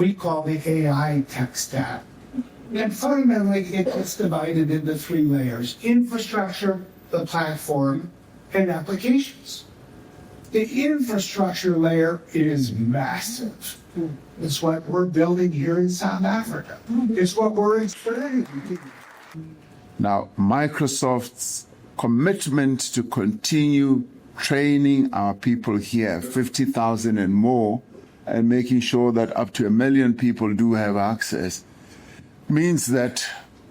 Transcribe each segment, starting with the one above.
we call the AI tech stack. And fundamentally, it is divided into three layers: infrastructure, the platform, and applications. The infrastructure layer is massive. It's what we're building here in South Africa. It's what we're experiencing. Now, Microsoft's commitment to continue training our people here, 50,000 and more, and making sure that up to 1 million people do have access, means that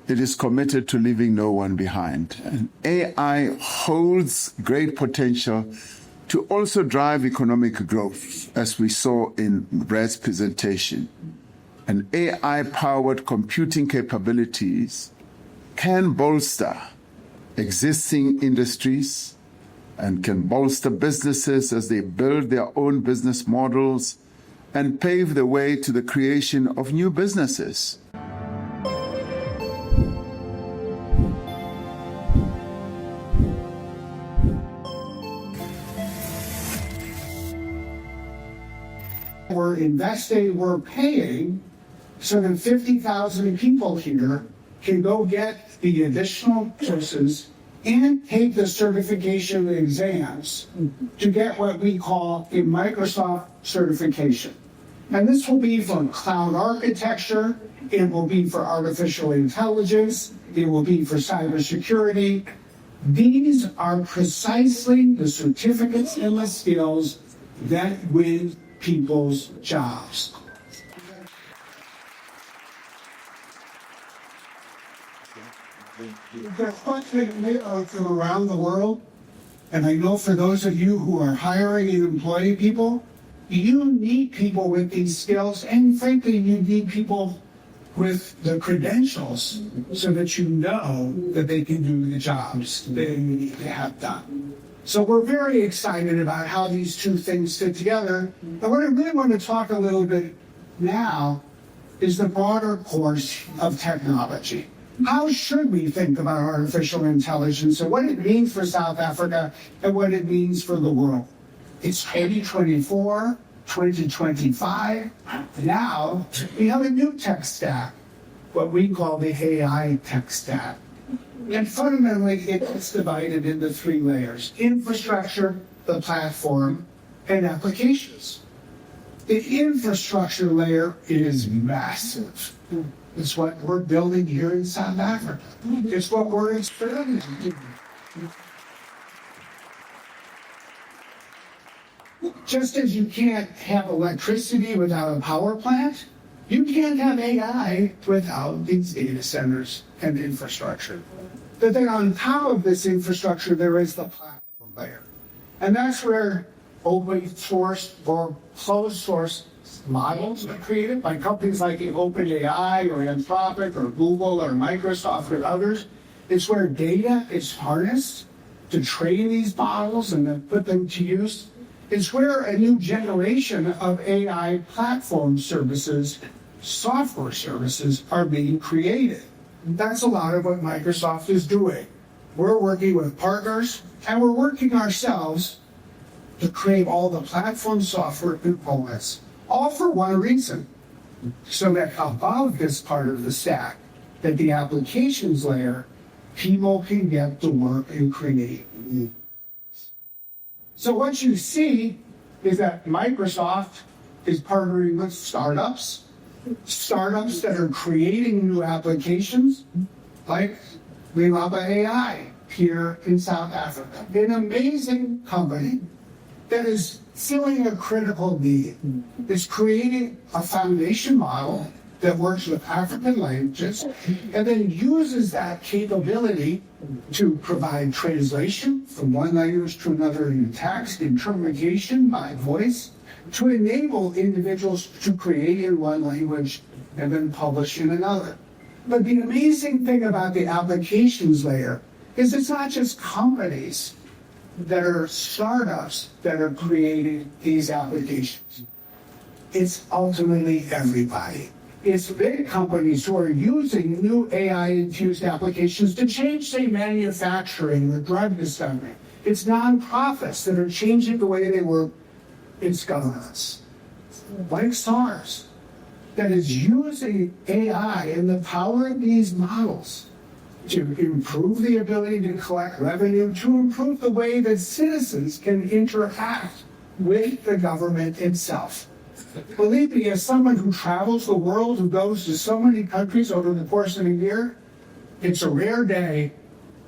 it is committed to leaving no one behind. And AI holds great potential to also drive economic growth, as we saw in Brad's presentation. And AI-powered computing capabilities can bolster existing industries and can bolster businesses as they build their own business models and pave the way to the creation of new businesses. We're investing, we're paying, so that 50,000 people here can go get the additional courses and take the certification exams to get what we call a Microsoft certification. And this will be for cloud architecture, it will be for artificial intelligence, it will be for cybersecurity. These are precisely the certificates and the skills that win people's jobs. There's funding from around the world, and I know for those of you who are hiring and employing people, you need people with these skills, and frankly, you need people with the credentials so that you know that they can do the jobs they need to have done. So we're very excited about how these two things fit together. And what I really want to talk a little bit now is the broader course of technology. How should we think about artificial intelligence and what it means for South Africa and what it means for the world? It's 2024, 2025. Now we have a new tech stack, what we call the AI tech stack. And fundamentally, it is divided into three layers: infrastructure, the platform, and applications. The infrastructure layer is massive. It's what we're building here in South Africa. It's what we're experiencing. Just as you can't have electricity without a power plant, you can't have AI without these data centers and infrastructure. But then on top of this infrastructure, there is the platform layer. And that's where open source or closed source models are created by companies like OpenAI or Anthropic or Google or Microsoft or others. It's where data is harnessed to train these models and then put them to use. It's where a new generation of AI platform services, software services, are being created. That's a lot of what Microsoft is doing. We're working with partners, and we're working ourselves to create all the platform software components, all for one reason, so that above this part of the stack, that the applications layer, people can get to work and create. So what you see is that Microsoft is partnering with startups that are creating new applications, like Lilaba AI here in South Africa, an amazing company that is filling a critical need. It's creating a foundation model that works with African languages and then uses that capability to provide translation from one language to another in text, interpretation by voice, to enable individuals to create in one language and then publish in another. But the amazing thing about the applications layer is it's not just companies that are startups that are creating these applications. It's ultimately everybody. It's big companies who are using new AI-infused applications to change, say, manufacturing or drug discovery. It's nonprofits that are changing the way they work. It's governments, like SARS. that is using AI and the power of these models to improve the ability to collect revenue, to improve the way that citizens can interact with the government itself. Believe me, as someone who travels the world, who goes to so many countries over the course of a year, it's a rare day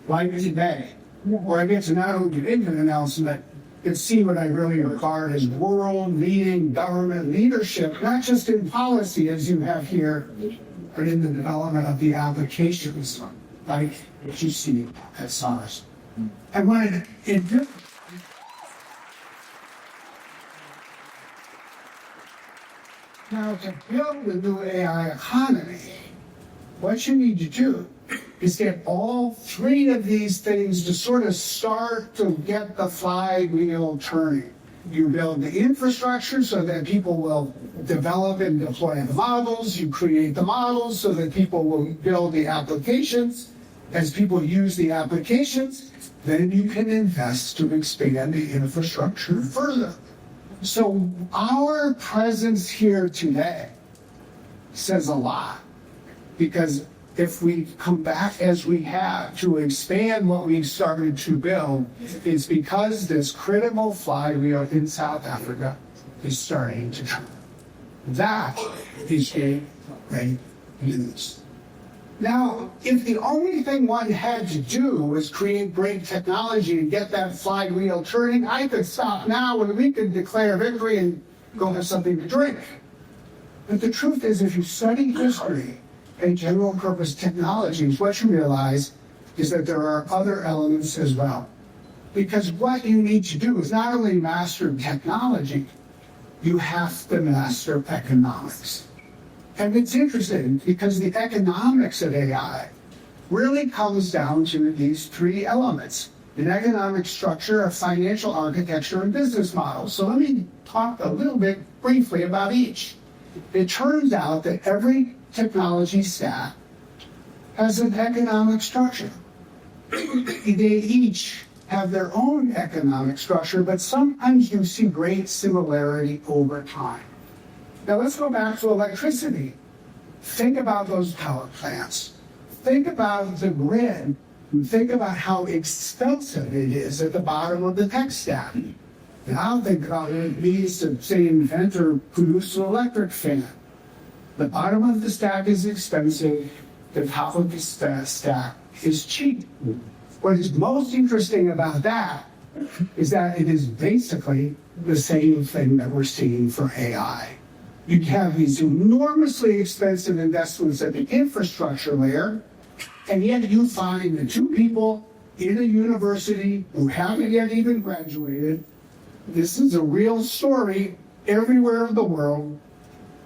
like today where I get to not only make an announcement, but see what I really regard as world-leading government leadership, not just in policy as you have here, but in the development of the applications, like what you see at SARS. And when it did, now, to build the new AI economy, what you need to do is get all three of these things to sort of start to get the flywheel turning. You build the infrastructure so that people will develop and deploy the models. You create the models so that people will build the applications. As people use the applications, then you can invest to expand the infrastructure further. So our presence here today says a lot, because if we come back as we have to expand what we've started to build, it's because this critical flywheel in South Africa is starting to turn. That is great news. Now, if the only thing one had to do was create great technology and get that flywheel turning, I could stop now and we could declare victory and go have something to drink. But the truth is, if you study history and general purpose technologies, what you realize is that there are other elements as well. Because what you need to do is not only master technology, you have to master economics. And it's interesting because the economics of AI really comes down to these three elements: an economic structure, a financial architecture, and business model. So let me talk a little bit briefly about each. It turns out that every technology stack has an economic structure. They each have their own economic structure, but sometimes you see great similarity over time. Now let's go back to electricity. Think about those power plants. Think about the grid. Think about how expensive it is at the bottom of the tech stack. Now think about what it means to, say, invent or produce an electric fan. The bottom of the stack is expensive. The top of the stack is cheap. What is most interesting about that is that it is basically the same thing that we're seeing for AI. You have these enormously expensive investments at the infrastructure layer, and yet you find the two people in a university who haven't yet even graduated. This is a real story everywhere in the world.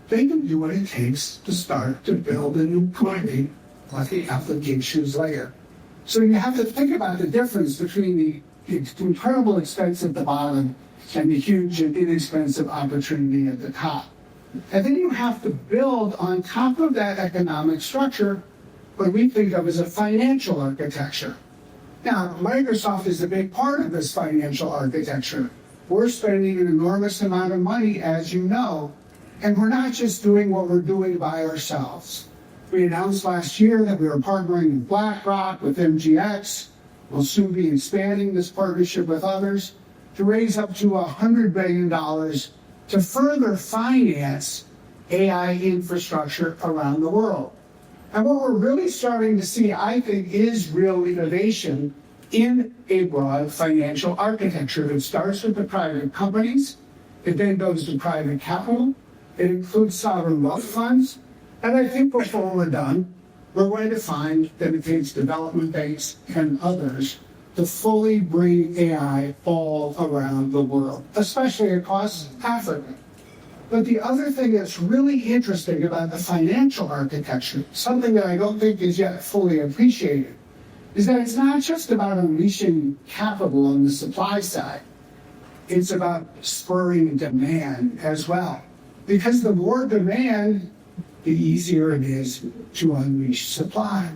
They can do what it takes to start to build a new company like the applications layer. So you have to think about the difference between the incredible expense at the bottom and the huge and inexpensive opportunity at the top. And then you have to build on top of that economic structure what we think of as a financial architecture. Now, Microsoft is a big part of this financial architecture. We're spending an enormous amount of money, as you know, and we're not just doing what we're doing by ourselves. We announced last year that we were partnering with BlackRock, with MGX. We'll soon be expanding this partnership with others to raise up to $100 billion to further finance AI infrastructure around the world. And what we're really starting to see, I think, is real innovation in a broad financial architecture. It starts with the private companies, it then goes to private capital, it includes sovereign wealth funds, and I think before we're done, we're going to find that it takes development banks and others to fully bring AI all around the world, especially across Africa. But the other thing that's really interesting about the financial architecture, something that I don't think is yet fully appreciated, is that it's not just about unleashing capital on the supply side. It's about spurring demand as well. Because the more demand, the easier it is to unleash supply.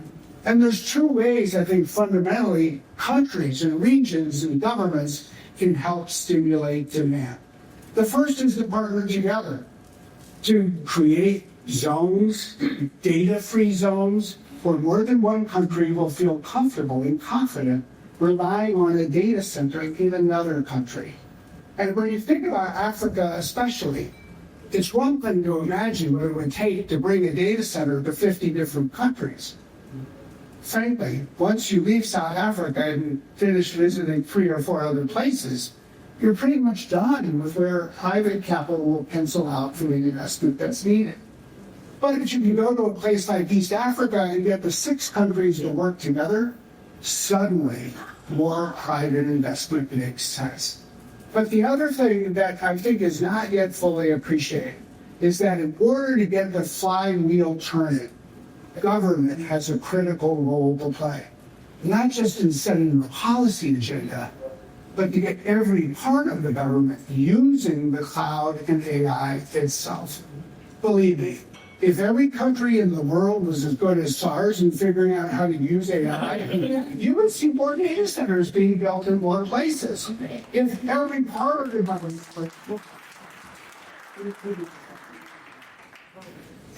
And there's two ways, I think, fundamentally, countries and regions and governments can help stimulate demand. The first is to partner together to create zones, data-free zones, where more than one country will feel comfortable and confident relying on a data center in another country. And when you think about Africa especially, it's one thing to imagine what it would take to bring a data center to 50 different countries. Frankly, once you leave South Africa and finish visiting 3 or 4 other places, you're pretty much done with where private capital will pencil out for the investment that's needed. But if you can go to a place like East Africa and get the 6 countries to work together, suddenly more private investment makes sense. But the other thing that I think is not yet fully appreciated is that in order to get the flywheel turning, government has a critical role to play, not just in setting the policy agenda, but to get every part of the government using the cloud and AI itself. Believe me, if every country in the world was as good as SARS in figuring out how to use AI, you would see more data centers being built in more places. If every part of the government.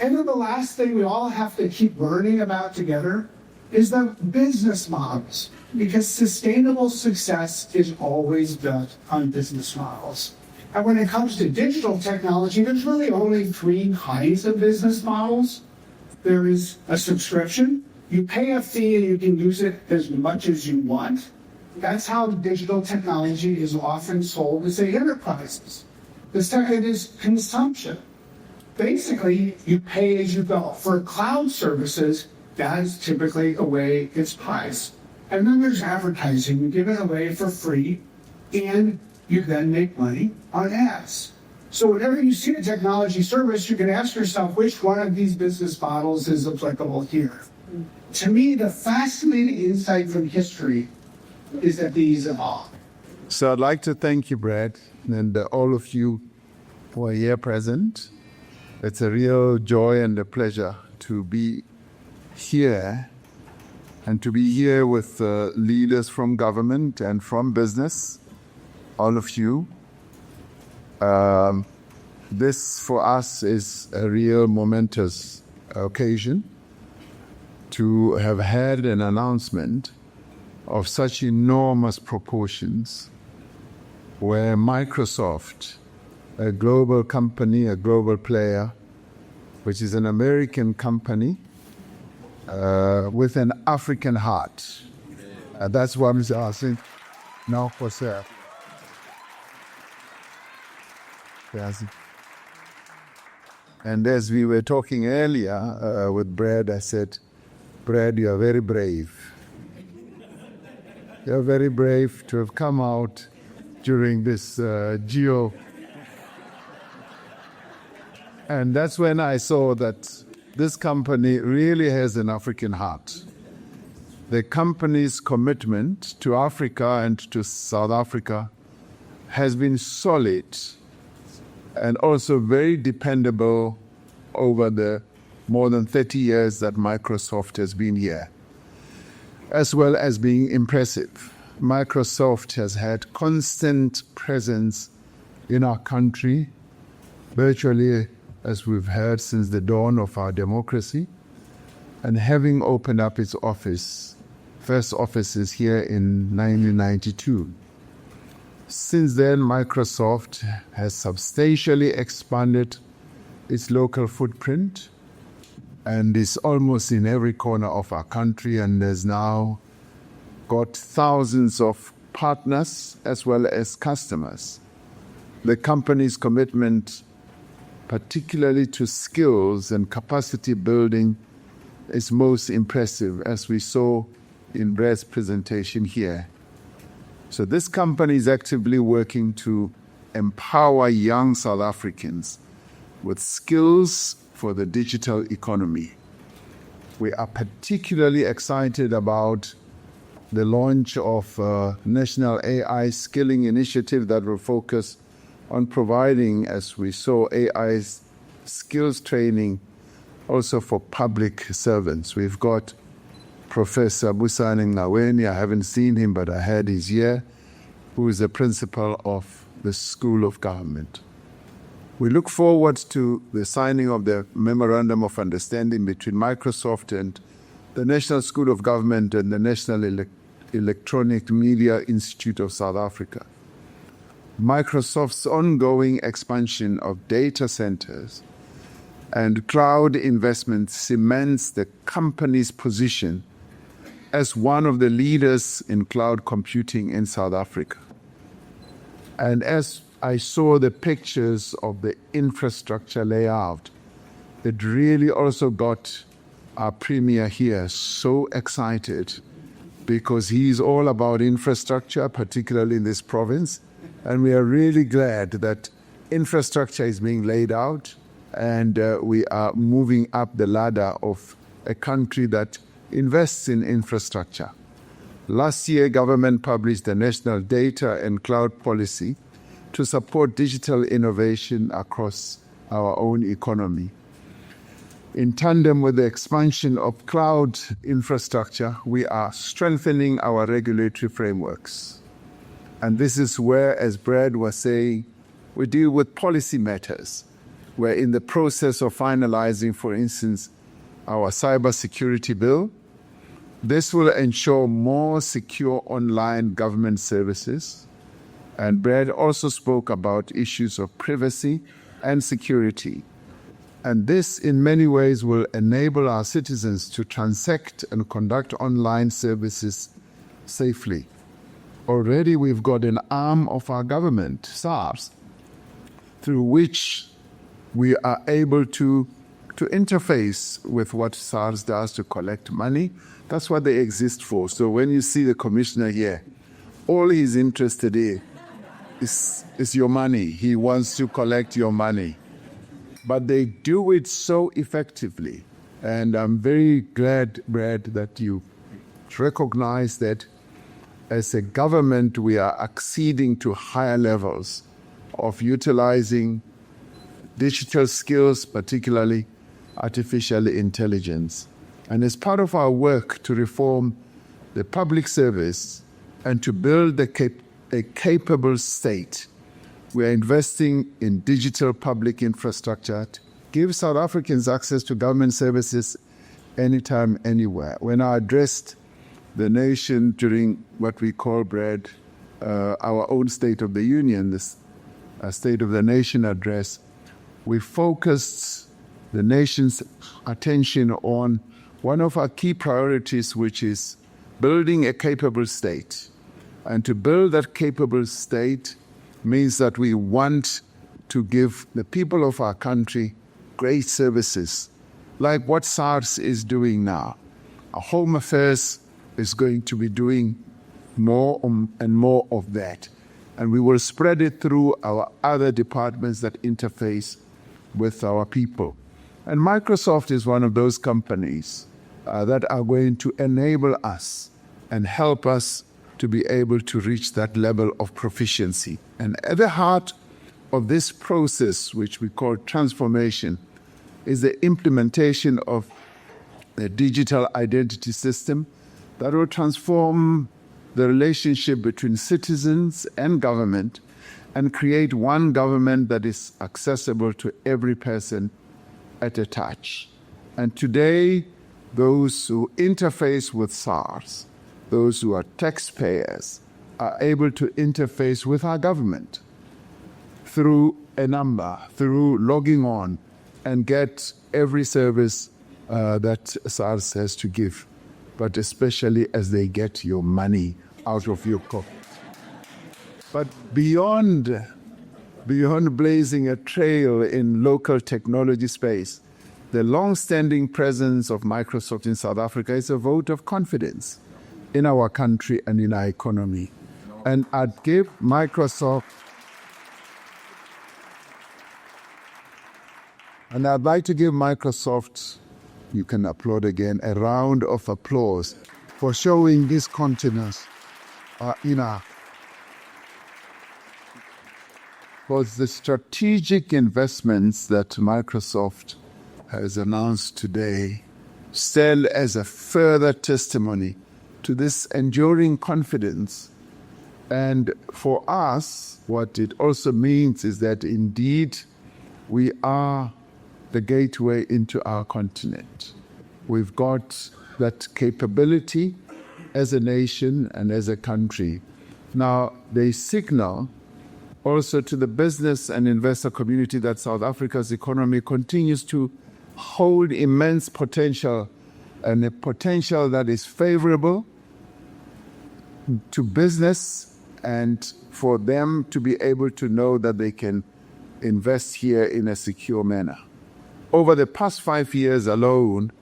And then the last thing we all have to keep learning about together is the business models, because sustainable success is always built on business models. And when it comes to digital technology, there's really only 3 kinds of business models. There is a subscription. You pay a fee and you can use it as much as you want. That's how digital technology is often sold to, say, enterprises. The second is consumption. Basically, you pay as you go. For cloud services, that's typically a way it's priced. And then there's advertising. You give it away for free, and you then make money on ads. So whenever you see a technology service, you can ask yourself which one of these business models is applicable here. To me, the fascinating insight from history is that these evolve. So I'd like to thank you, Brad, and all of you who are here present. It's a real joy and a pleasure to be here and to be here with leaders from government and from business, all of you. This for us is a real momentous occasion to have had an announcement of such enormous proportions where Microsoft, a global company, a global player, which is an American company with an African heart. That's what I'm asking now for sir. Yes. And as we were talking earlier with Brad, I said, Brad, you are very brave. You are very brave to have come out during this geo. And that's when I saw that this company really has an African heart. The company's commitment to Africa and to South Africa has been solid and also very dependable over the more than 30 years that Microsoft has been here, as well as being impressive. Microsoft has had constant presence in our country, virtually, as we've heard, since the dawn of our democracy, and having opened up its first offices here in 1992. Since then, Microsoft has substantially expanded its local footprint and is almost in every corner of our country, and has now got thousands of partners as well as customers. The company's commitment, particularly to skills and capacity building, is most impressive, as we saw in Brad's presentation here. So this company is actively working to empower young South Africans with skills for the digital economy. We are particularly excited about the launch of a National AI Skilling Initiative that will focus on providing, as we saw, AI skills training also for public servants. We've got Professor Busani Ngaweni, I haven't seen him, but I heard he's here, who is the principal of the School of Government. We look forward to the signing of the Memorandum of Understanding between Microsoft and the National School of Government and the National Electronic Media Institute of South Africa. Microsoft's ongoing expansion of data centers and cloud investment cements the company's position as one of the leaders in cloud computing in South Africa. And as I saw the pictures of the infrastructure layout, it really also got our premier here so excited, because he's all about infrastructure, particularly in this province. And we are really glad that infrastructure is being laid out, and we are moving up the ladder of a country that invests in infrastructure. Last year, government published the National Data and Cloud Policy to support digital innovation across our own economy. In tandem with the expansion of cloud infrastructure, we are strengthening our regulatory frameworks. And this is where, as Brad was saying, we deal with policy matters. We're in the process of finalizing, for instance, our cybersecurity bill. This will ensure more secure online government services. And Brad also spoke about issues of privacy and security. And this, in many ways, will enable our citizens to transact and conduct online services safely. Already we've got an arm of our government, SARS, through which we are able to interface with what SARS does to collect money. That's what they exist for. So when you see the commissioner here, all he's interested in is your money. He wants to collect your money. But they do it so effectively. And I'm very glad, Brad, that you recognize that as a government, we are acceding to higher levels of utilizing digital skills, particularly artificial intelligence. And as part of our work to reform the public service and to build a capable state, we are investing in digital public infrastructure to give South Africans access to government services anytime, anywhere. When I addressed the nation during what we call, Brad, our own State of the Union, this State of the Nation address, we focused the nation's attention on one of our key priorities, which is building a capable state. And to build that capable state means that we want to give the people of our country great services, like what SARS is doing now. Our Home Affairs is going to be doing more and more of that. And we will spread it through our other departments that interface with our people. And Microsoft is one of those companies that are going to enable us and help us to be able to reach that level of proficiency. And at the heart of this process, which we call transformation, is the implementation of the digital identity system that will transform the relationship between citizens and government and create one government that is accessible to every person at a touch. And today, those who interface with SARS, those who are taxpayers, are able to interface with our government through a number, through logging on, and get every service that SARS has to give, but especially as they get your money out of your pocket. But beyond blazing a trail in local technology space, the long-standing presence of Microsoft in South Africa is a vote of confidence in our country and in our economy. And I'd give Microsoft, and I'd like to give Microsoft, you can applaud again, a round of applause for showing this continence because the strategic investments that Microsoft has announced today stand as a further testimony to this enduring confidence. And for us, what it also means is that indeed We are the gateway into our continent. We've got that capability as a nation and as a country. Now, they signal also to the business and investor community that South Africa's economy continues to hold immense potential, and a potential that is favorable to business and for them to be able to know that they can invest here in a secure manner. Over the past 5 years alone,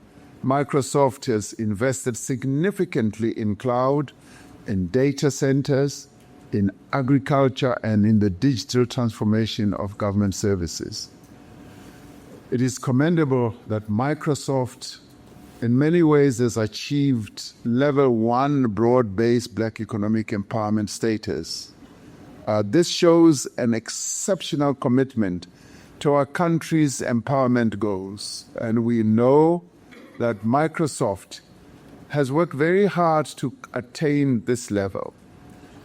Microsoft has invested significantly in cloud, in data centers, in agriculture, and in the digital transformation of government services. It is commendable that Microsoft, in many ways, has achieved level 1 broad-based Black economic empowerment status. This shows an exceptional commitment to our country's empowerment goals, and we know that Microsoft has worked very hard to attain this level.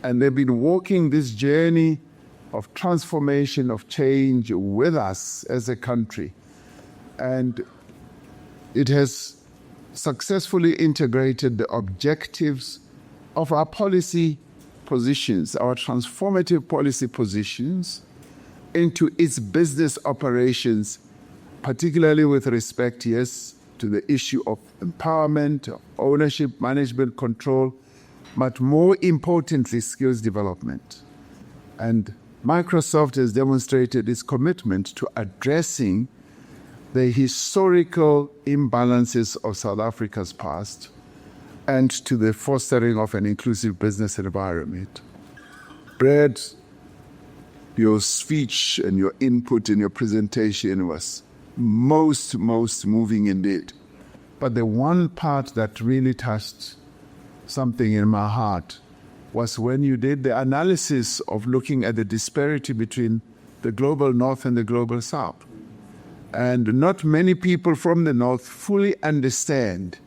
And they've been walking this journey of transformation, of change with us as a country. And it has successfully integrated the objectives of our policy positions, our transformative policy positions, into its business operations, particularly with respect, yes, to the issue of empowerment, of ownership, management, control, but more importantly, skills development. And Microsoft has demonstrated its commitment to addressing the historical imbalances of South Africa's past and to the fostering of an inclusive business environment. Brad, your speech and your input in your presentation was most moving indeed. But the one part that really touched something in my heart was when you did the analysis of looking at the disparity between the global north and the global south. And not many people from the north fully understand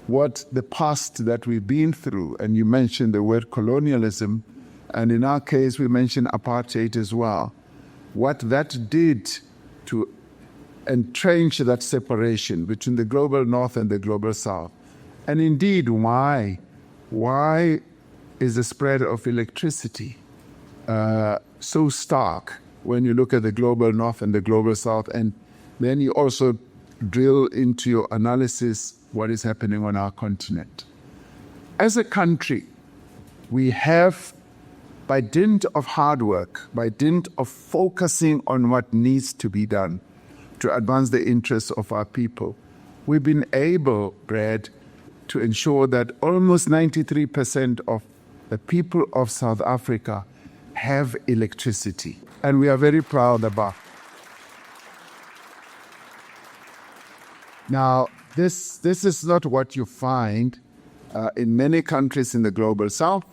what the past that we've been through. And you mentioned the word colonialism, and in our case, we mentioned apartheid as well. What that did to entrench that separation between the global north and the global south. And indeed, why is the spread of electricity so stark when you look at the global north and the global south? And then you also drill into your analysis what is happening on our continent. As a country, we have, by dint of hard work, by dint of focusing on what needs to be done to advance the interests of our people, we've been able, Brad, to ensure that almost 93% of the people of South Africa have electricity. And we are very proud about. Now, this is not what you find in many countries in the global south.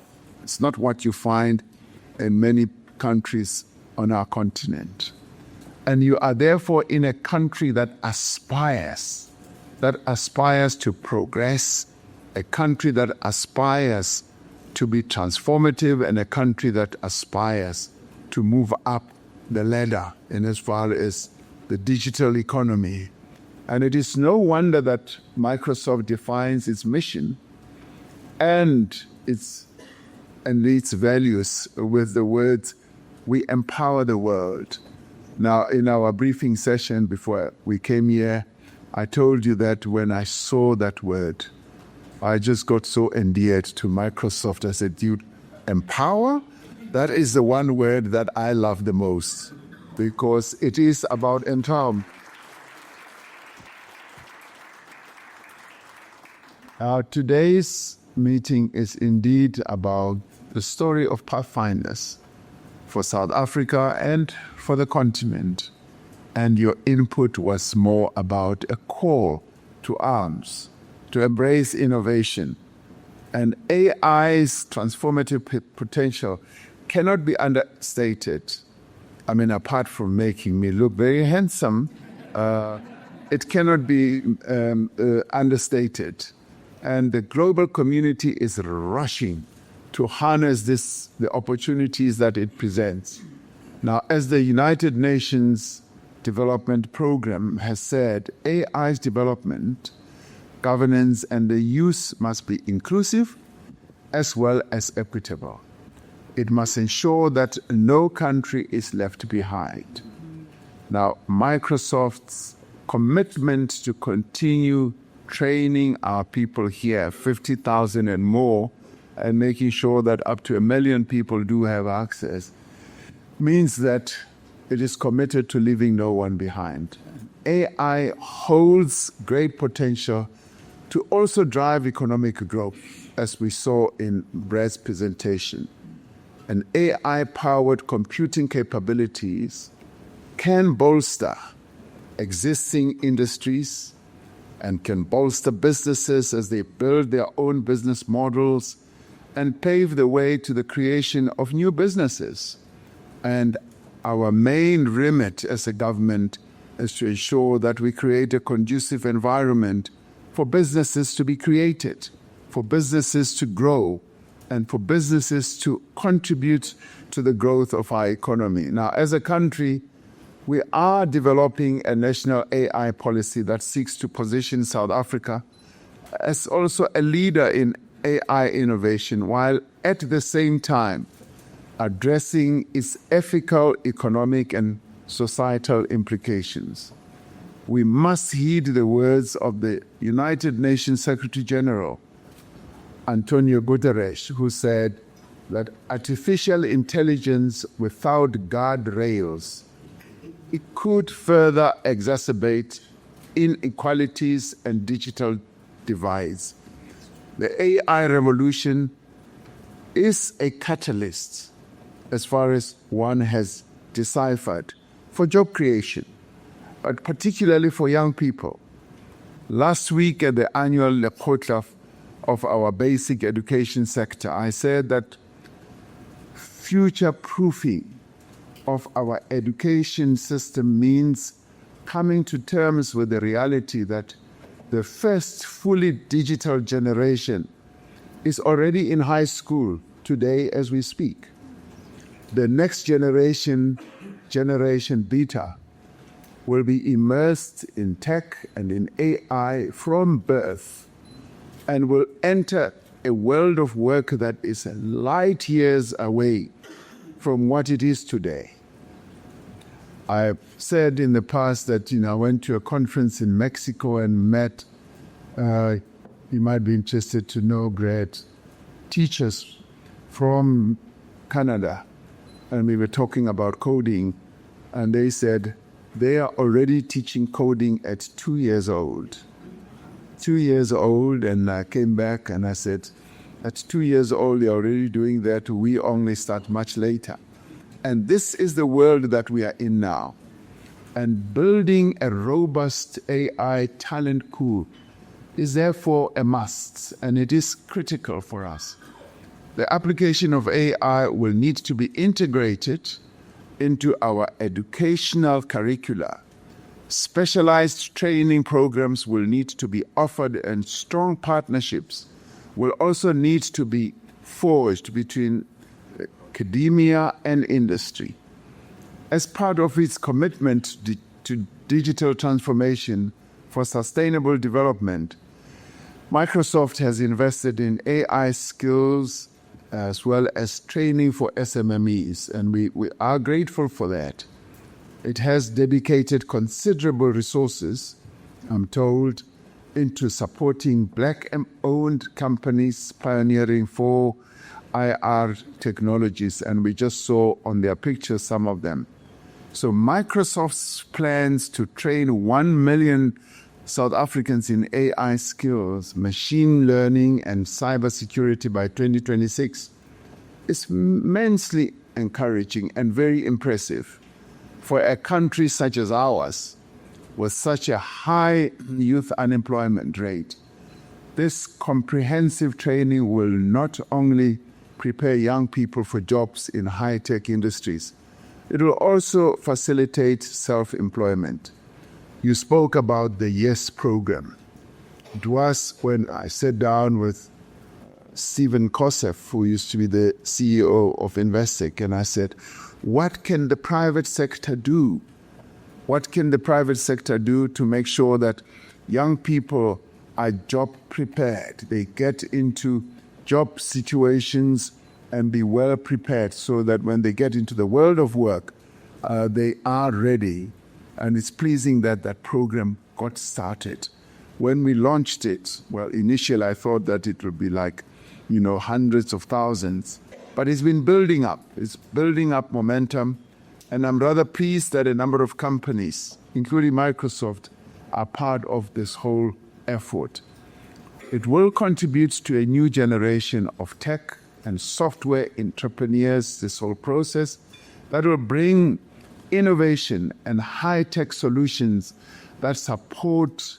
It's not what you find in many countries on our continent. And you are therefore in a country that aspires to progress, a country that aspires to be transformative, and a country that aspires to move up the ladder in as far as the digital economy. And it is no wonder that Microsoft defines its mission and its values with the words, "We empower the world." Now, in our briefing session before we came here, I told you that when I saw that word, I just got so endeared to Microsoft. I said, "Dude, empower? That is the one word that I love the most, because it is about empowerment." Today's meeting is indeed about the story of pathfinders for South Africa and for the continent. And your input was more about a call to arms, to embrace innovation. And AI's transformative potential cannot be understated. I mean, apart from making me look very handsome, it cannot be understated. And the global community is rushing to harness the opportunities that it presents. Now, as the United Nations Development Program has said AI's development, governance, and the use must be inclusive as well as equitable. It must ensure that no country is left behind. Now, Microsoft's commitment to continue training our people here, 50,000 and more, and making sure that up to 1 million people do have access, means that it is committed to leaving no one behind. AI holds great potential to also drive economic growth, as we saw in Brad's presentation. And AI-powered computing capabilities can bolster existing industries and can bolster businesses as they build their own business models and pave the way to the creation of new businesses. And our main remit as a government is to ensure that we create a conducive environment for businesses to be created, for businesses to grow, and for businesses to contribute to the growth of our economy. Now, as a country, we are developing a national AI policy that seeks to position South Africa as also a leader in AI innovation, while at the same time addressing its ethical, economic, and societal implications. We must heed the words of the United Nations Secretary General, Antonio Guterres, who said that artificial intelligence without guardrails, it could further exacerbate inequalities and digital divides. The AI revolution is a catalyst, as far as one has deciphered, for job creation, but particularly for young people. Last week at the annual Lekgotla of our basic education sector, I said that future-proofing of our education system means coming to terms with the reality that the first fully digital generation is already in high school today as we speak. The next generation, Generation Beta, will be immersed in tech and in AI from birth and will enter a world of work that is light years away from what it is today. I've said in the past that, I went to a conference in Mexico and met, you might be interested to know, great teachers from Canada. And we were talking about coding, and they said they are already teaching coding at 2 years old. 2 years old, and I came back and I said, at 2 years old, they're already doing that. We only start much later. And this is the world that we are in now. And building a robust AI talent pool is therefore a must, and it is critical for us. The application of AI will need to be integrated into our educational curricula. Specialized training programs will need to be offered, and strong partnerships will also need to be forged between academia and industry. As part of its commitment to digital transformation for sustainable development, Microsoft has invested in AI skills as well as training for SMMEs, and we are grateful for that. It has dedicated considerable resources, I'm told, into supporting Black-owned companies pioneering for IR technologies, and we just saw on their pictures some of them. So Microsoft's plans to train 1 million South Africans in AI skills, machine learning, and cybersecurity by 2026 is immensely encouraging and very impressive for a country such as ours with such a high youth unemployment rate. This comprehensive training will not only prepare young people for jobs in high-tech industries, it will also facilitate self-employment. You spoke about the YES program. It was when I sat down with Stephen Kosef, who used to be the CEO of Investec, and I said, what can the private sector do What can the private sector do to make sure that young people are job prepared? They get into job situations and be well prepared so that when they get into the world of work, they are ready. And it's pleasing that that program got started. When we launched it, well, initially I thought that it would be like, hundreds of thousands, but it's been building up. It's building up momentum, and I'm rather pleased that a number of companies, including Microsoft, are part of this whole effort. It will contribute to a new generation of tech and software entrepreneurs, this whole process, that will bring innovation and high-tech solutions that support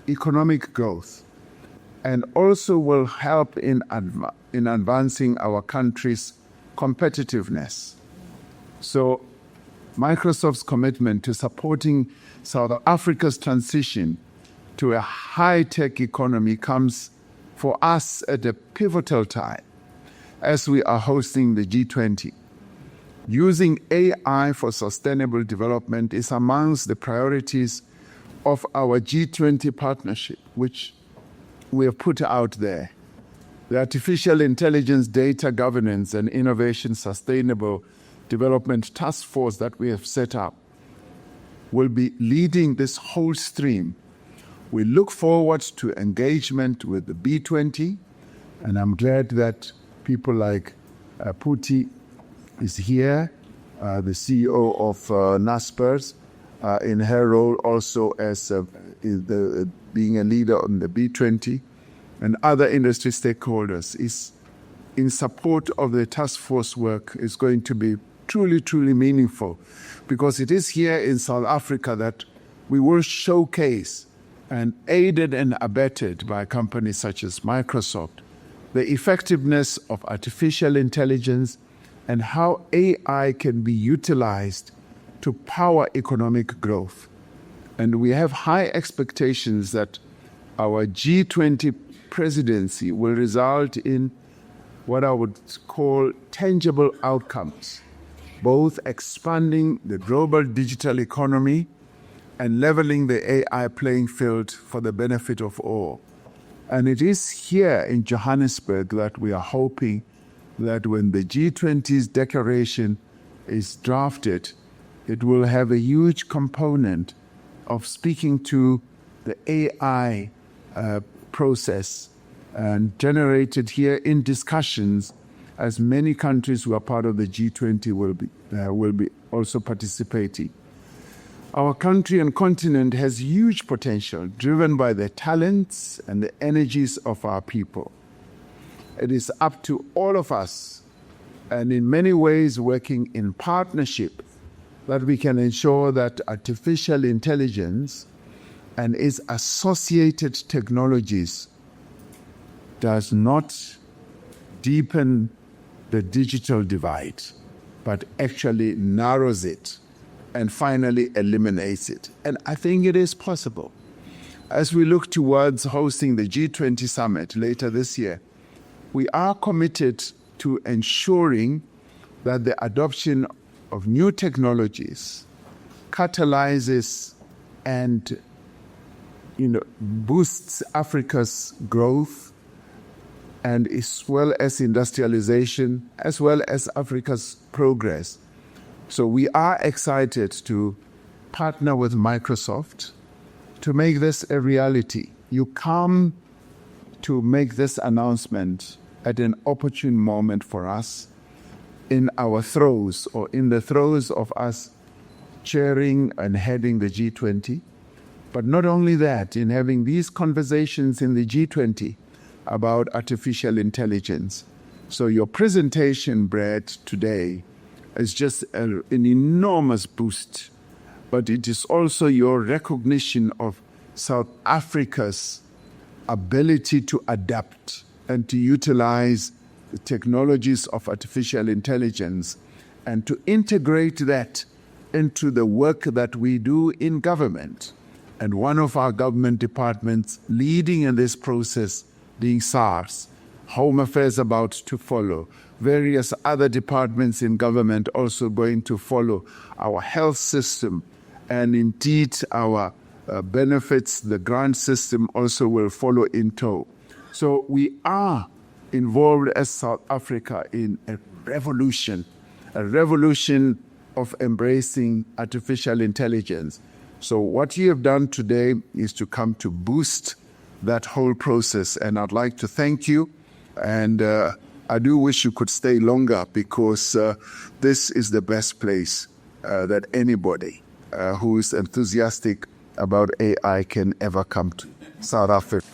economic growth and also will help in advancing our country's competitiveness. So Microsoft's commitment to supporting South Africa's transition to a high-tech economy comes for us at a pivotal time as we are hosting the G20. Using AI for sustainable development is amongst the priorities of our G20 partnership, which we have put out there. The Artificial Intelligence Data Governance and Innovation Sustainable Development Task Force that we have set up will be leading this whole stream. We look forward to engagement with the B20, and I'm glad that people like Puti is here, the CEO of Naspers, in her role also as being a leader on the B20, and other industry stakeholders is in support of the task force work is going to be truly, truly meaningful, because it is here in South Africa that we will showcase, and aided and abetted by companies such as Microsoft, the effectiveness of artificial intelligence and how AI can be utilized to power economic growth. And we have high expectations that our G20 presidency will result in what I would call tangible outcomes, both expanding the global digital economy and leveling the AI playing field for the benefit of all. And it is here in Johannesburg that we are hoping that when the G20's declaration is drafted, it will have a huge component of speaking to the AI process and generated here in discussions, as many countries who are part of the G20 will be also participating. Our country and continent has huge potential, driven by the talents and the energies of our people. It is up to all of us, and in many ways working in partnership, that we can ensure that artificial intelligence and its associated technologies does not deepen the digital divide, but actually narrows it and finally eliminates it. And I think it is possible. As we look towards hosting the G20 summit later this year, we are committed to ensuring that the adoption of new technologies catalyzes and boosts Africa's growth, and as well as industrialization, as well as Africa's progress. So we are excited to partner with Microsoft to make this a reality. You come to make this announcement at an opportune moment for us in our throes, or in the throes of us chairing and heading the G20. But not only that, in having these conversations in the G20 about artificial intelligence. So your presentation, Brad, today is just an enormous boost, but it is also your recognition of South Africa's ability to adapt and to utilize the technologies of artificial intelligence and to integrate that into the work that we do in government. And one of our government departments leading in this process being SARS, Home Affairs about to follow, various other departments in government also going to follow, our health system, and indeed our benefits, the grant system also will follow in tow. So we are involved as South Africa in a revolution of embracing artificial intelligence. So what you have done today is to come to boost that whole process, and I'd like to thank you. And I do wish you could stay longer, because this is the best place that anybody who is enthusiastic about AI can ever come to. South Africa.